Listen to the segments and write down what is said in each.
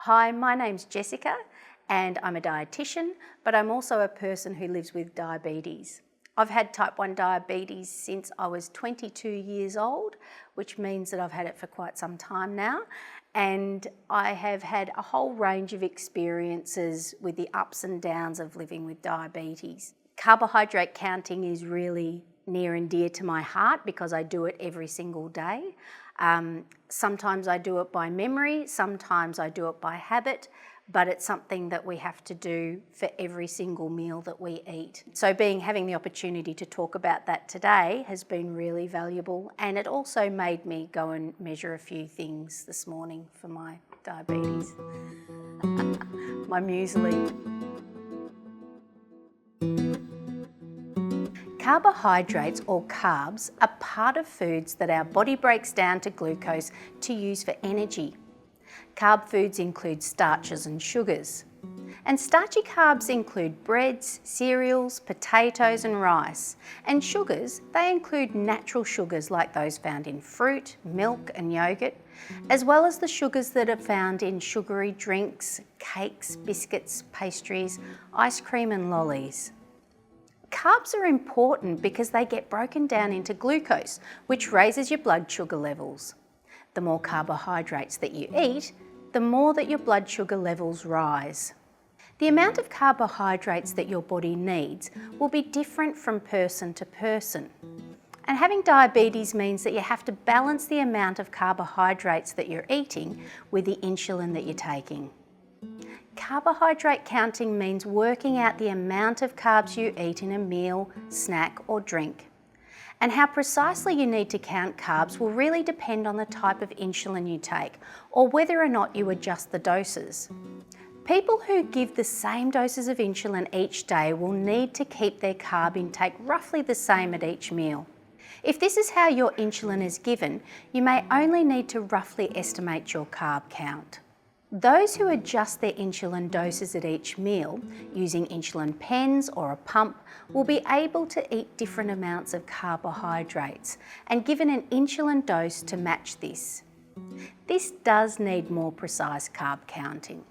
Hi, my name's Jessica and I'm a dietitian, but I'm also a person who lives with diabetes. I've had type 1 diabetes since I was 22 years old, which means that I've had it for quite some time now. And I have had a whole range of experiences with the ups and downs of living with diabetes. Carbohydrate counting is really near and dear to my heart because I do it every single day. Sometimes I do it by memory, sometimes I do it by habit, but it's something that we have to do for every single meal that we eat. So having the opportunity to talk about that today has been really valuable, and it also made me go and measure a few things this morning for my diabetes. My muesli. Carbohydrates, or carbs, are part of foods that our body breaks down to glucose to use for energy. Carb foods include starches and sugars. And starchy carbs include breads, cereals, potatoes and rice. And sugars, they include natural sugars like those found in fruit, milk and yogurt, as well as the sugars that are found in sugary drinks, cakes, biscuits, pastries, ice cream and lollies. Carbs are important because they get broken down into glucose, which raises your blood sugar levels. The more carbohydrates that you eat, the more that your blood sugar levels rise. The amount of carbohydrates that your body needs will be different from person to person. And having diabetes means that you have to balance the amount of carbohydrates that you're eating with the insulin that you're taking. Carbohydrate counting means working out the amount of carbs you eat in a meal, snack or drink. And how precisely you need to count carbs will really depend on the type of insulin you take or whether or not you adjust the doses. People who give the same doses of insulin each day will need to keep their carb intake roughly the same at each meal. If this is how your insulin is given, you may only need to roughly estimate your carb count. Those who adjust their insulin doses at each meal, using insulin pens or a pump, will be able to eat different amounts of carbohydrates and given an insulin dose to match this. This does need more precise carb counting.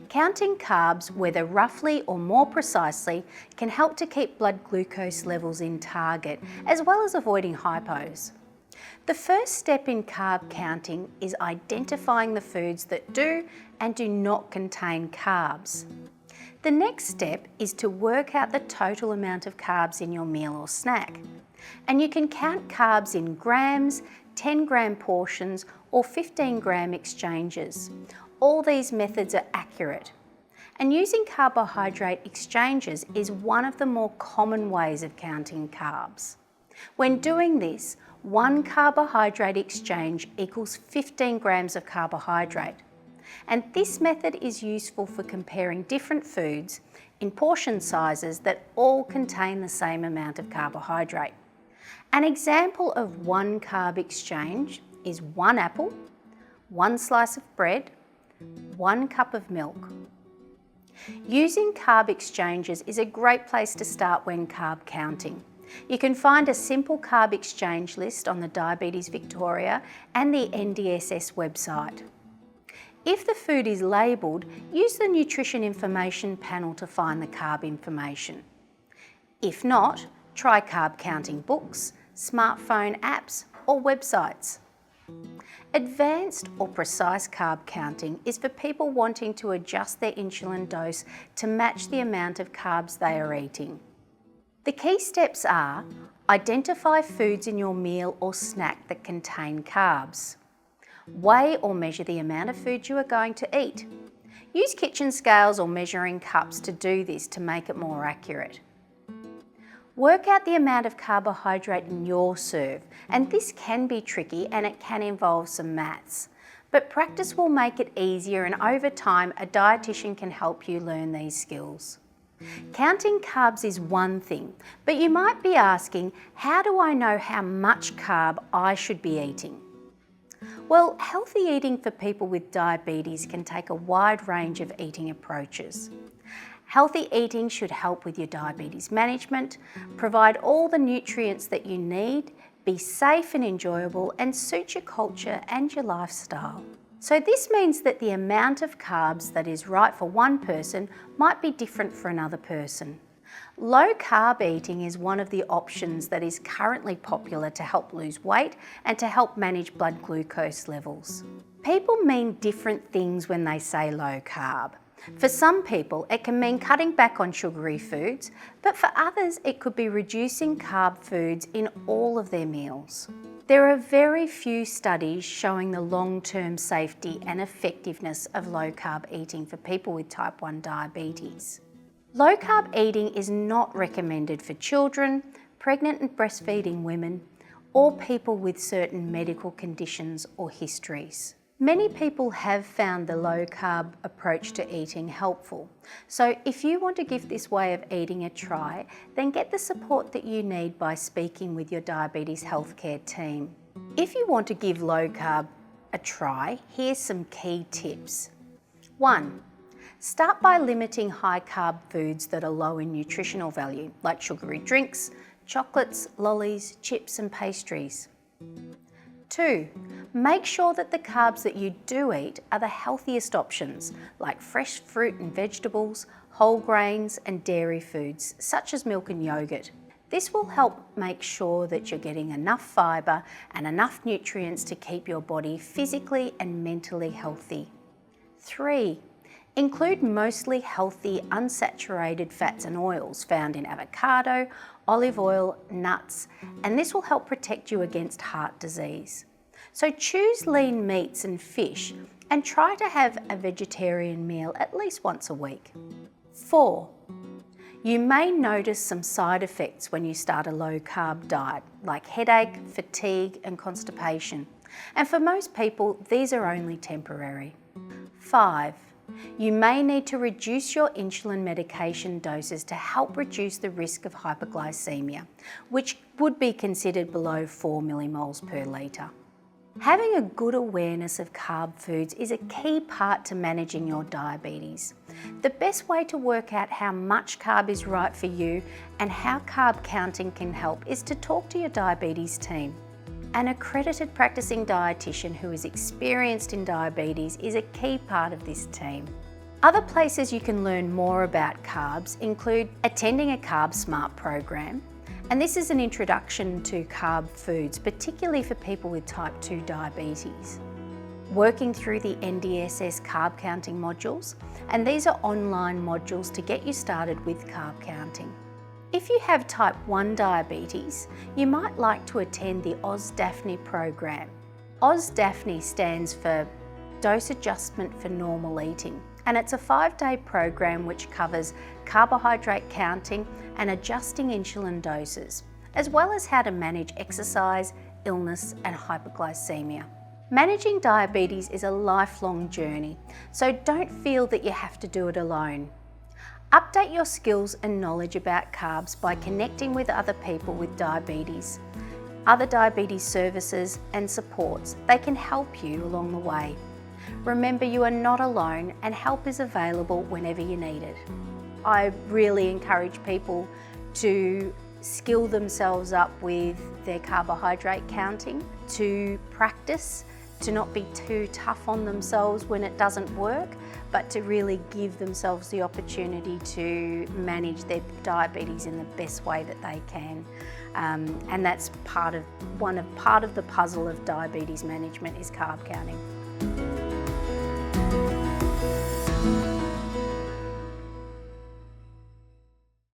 Counting carbs, whether roughly or more precisely, can help to keep blood glucose levels in target, as well as avoiding hypos. The first step in carb counting is identifying the foods that do and do not contain carbs. The next step is to work out the total amount of carbs in your meal or snack. And you can count carbs in grams, 10-gram portions or 15-gram exchanges. All these methods are accurate. And using carbohydrate exchanges is one of the more common ways of counting carbs. When doing this, 1 carbohydrate exchange equals 15 grams of carbohydrate. And this method is useful for comparing different foods in portion sizes that all contain the same amount of carbohydrate. An example of 1 carb exchange is 1 apple, 1 slice of bread, 1 cup of milk. Using carb exchanges is a great place to start when carb counting. You can find a simple carb exchange list on the Diabetes Victoria and the NDSS website. If the food is labelled, use the nutrition information panel to find the carb information. If not, try carb counting books, smartphone apps or websites. Advanced or precise carb counting is for people wanting to adjust their insulin dose to match the amount of carbs they are eating. The key steps are: identify foods in your meal or snack that contain carbs. Weigh or measure the amount of food you are going to eat. Use kitchen scales or measuring cups to do this to make it more accurate. Work out the amount of carbohydrate in your serve, and this can be tricky and it can involve some maths. But practice will make it easier, and over time a dietitian can help you learn these skills. Counting carbs is one thing, but you might be asking, how do I know how much carb I should be eating? Well, healthy eating for people with diabetes can take a wide range of eating approaches. Healthy eating should help with your diabetes management, provide all the nutrients that you need, be safe and enjoyable, and suit your culture and your lifestyle. So this means that the amount of carbs that is right for one person might be different for another person. Low carb eating is one of the options that is currently popular to help lose weight and to help manage blood glucose levels. People mean different things when they say low carb. For some people, it can mean cutting back on sugary foods, but for others, it could be reducing carb foods in all of their meals. There are very few studies showing the long-term safety and effectiveness of low carb eating for people with type 1 diabetes. Low carb eating is not recommended for children, pregnant and breastfeeding women, or people with certain medical conditions or histories. Many people have found the low carb approach to eating helpful. So if you want to give this way of eating a try, then get the support that you need by speaking with your diabetes healthcare team. If you want to give low carb a try, here's some key tips. 1. Start by limiting high carb foods that are low in nutritional value, like sugary drinks, chocolates, lollies, chips and pastries. 2. Make sure that the carbs that you do eat are the healthiest options, like fresh fruit and vegetables, whole grains and dairy foods, such as milk and yogurt. This will help make sure that you're getting enough fibre and enough nutrients to keep your body physically and mentally healthy. 3. Include mostly healthy, unsaturated fats and oils found in avocado, olive oil, nuts, and this will help protect you against heart disease. So choose lean meats and fish and try to have a vegetarian meal at least once a week. 4. You may notice some side effects when you start a low carb diet, like headache, fatigue and constipation. And for most people, these are only temporary. 5. You may need to reduce your insulin medication doses to help reduce the risk of hypoglycemia, which would be considered below 4 millimoles per litre. Having a good awareness of carb foods is a key part to managing your diabetes. The best way to work out how much carb is right for you and how carb counting can help is to talk to your diabetes team. An accredited practicing dietitian who is experienced in diabetes is a key part of this team. Other places you can learn more about carbs include attending a Carb Smart program, and this is an introduction to carb foods, particularly for people with type 2 diabetes. Working through the NDSS carb counting modules, and these are online modules to get you started with carb counting. If you have type 1 diabetes, you might like to attend the OzDAFNE program. OzDAFNE stands for Dose Adjustment for Normal Eating, and it's a 5-day program which covers carbohydrate counting and adjusting insulin doses, as well as how to manage exercise, illness and hypoglycemia. Managing diabetes is a lifelong journey, so don't feel that you have to do it alone. Update your skills and knowledge about carbs by connecting with other people with diabetes, other diabetes services and supports. They can help you along the way. Remember, you are not alone and help is available whenever you need it. I really encourage people to skill themselves up with their carbohydrate counting, to practice, to not be too tough on themselves when it doesn't work, but to really give themselves the opportunity to manage their diabetes in the best way that they can. And that's part of the puzzle of diabetes management is carb counting.